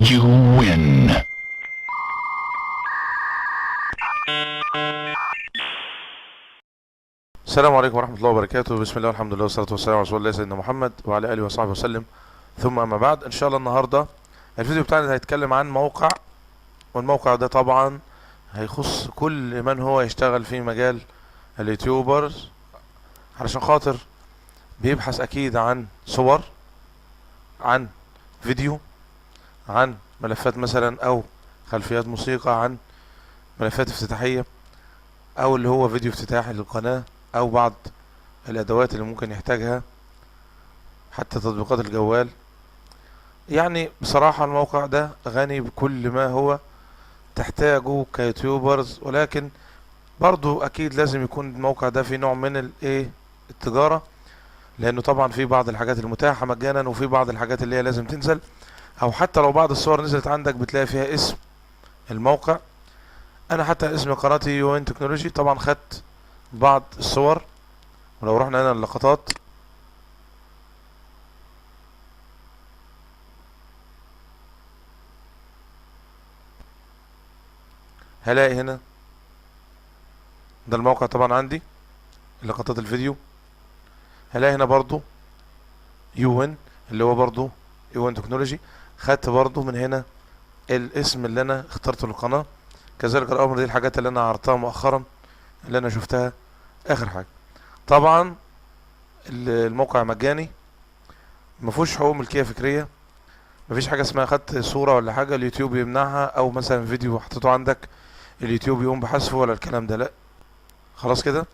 You win. السلام عليكم ورحمة الله وبركاته. بسم الله والحمد لله والصلاة والسلام على رسول الله سيدنا محمد وعلى آله وصحبه وسلم. ثم أما بعد، إن شاء الله النهاردة الفيديو بتاعنا هيتكلم عن موقع، والموقع ده طبعا هيخص كل من هو يشتغل في مجال اليوتيوبرز، علشان خاطر بيبحث أكيد عن صور، عن فيديو، عن ملفات مثلا أو خلفيات موسيقى، عن ملفات افتتاحية، أو اللي هو فيديو افتتاحي للقناة، أو بعض الأدوات اللي ممكن يحتاجها، حتى تطبيقات الجوال. يعني بصراحة الموقع ده غني بكل ما هو تحتاجه كيوتيوبرز، ولكن برضو اكيد لازم يكون الموقع ده فيه نوع من التجارة، لانه طبعا في بعض الحاجات المتاحة مجانا، وفي بعض الحاجات اللي هي لازم تنزل، او حتى لو بعض الصور نزلت عندك بتلاقي فيها اسم الموقع. انا حتى اسم قناتي يو ان تكنولوجي، طبعا خدت بعض الصور، ولو رحنا هنا اللقطات هلاقي هنا ده الموقع طبعا عندي لقطات الفيديو. هلاقي هنا برضو يو ان، اللي هو برضو يو ان تكنولوجي. خدت برضو من هنا الاسم اللي انا اخترته للقناة. كذلك الامر، دي الحاجات اللي انا عرضتها مؤخرا، اللي انا شفتها اخر حاجة. طبعا الموقع مجاني، مفهوش حقوق ملكية فكرية، مفيش حاجة اسمها خدت صورة ولا حاجة اليوتيوب يمنعها، او مثلا فيديو حطيته عندك اليوتيوب يقوم بحذفه، ولا الكلام ده، لا. خلاص كده.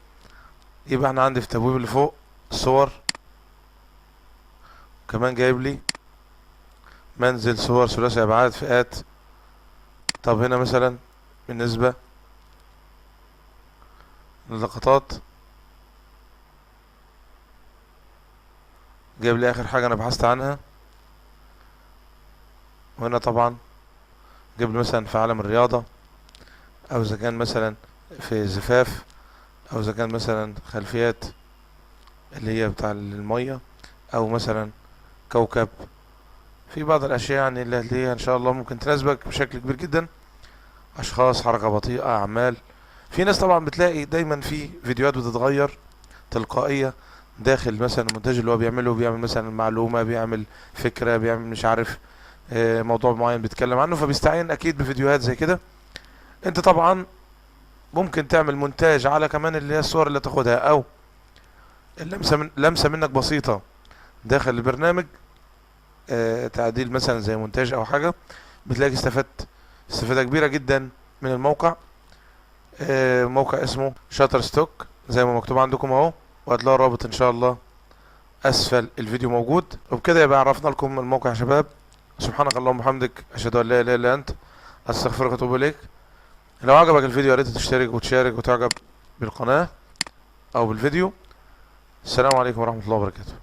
يبقى احنا عندي في التبويب اللي فوق الصور، كمان جايب لي منزل صور ثلاثي ابعاد فئات. طب هنا مثلا بالنسبة للقطات جايب لي اخر حاجة انا بحثت عنها. وهنا طبعا جايب لي مثلا في عالم الرياضة، او اذا كان مثلا في زفاف، او اذا كان مثلا خلفيات اللي هي بتاع المية، او مثلا كوكب. في بعض الاشياء يعني اللي هي ان شاء الله ممكن تناسبك بشكل كبير جدا. اشخاص، حركة بطيئة، اعمال. في ناس طبعا بتلاقي دايما في فيديوهات بتتغير تلقائية داخل مثلا المونتاج اللي هو بيعمله، بيعمل مثلا معلومة، بيعمل فكرة، بيعمل مش عارف موضوع معين بيتكلم عنه، فبيستعين اكيد بفيديوهات زي كده. انت طبعا ممكن تعمل مونتاج على كمان اللي هي الصور اللي تاخدها، او لمسة منك بسيطة داخل البرنامج، تعديل مثلا زي مونتاج او حاجة، بتلاقي استفدت استفادة كبيرة جدا من الموقع. موقع اسمه شاتر ستوك زي ما مكتوب عندكم اهو، وهتلاقوا الرابط ان شاء الله اسفل الفيديو موجود. وبكده يبقى عرفنا لكم الموقع يا شباب. سبحانك اللهم وبحمدك، اشهد ان لا اله الا انت، استغفرك واتوب اليك. لو عجبك الفيديو يا ريت تشترك وتشارك وتعجب بالقناة او بالفيديو. السلام عليكم ورحمة الله وبركاته.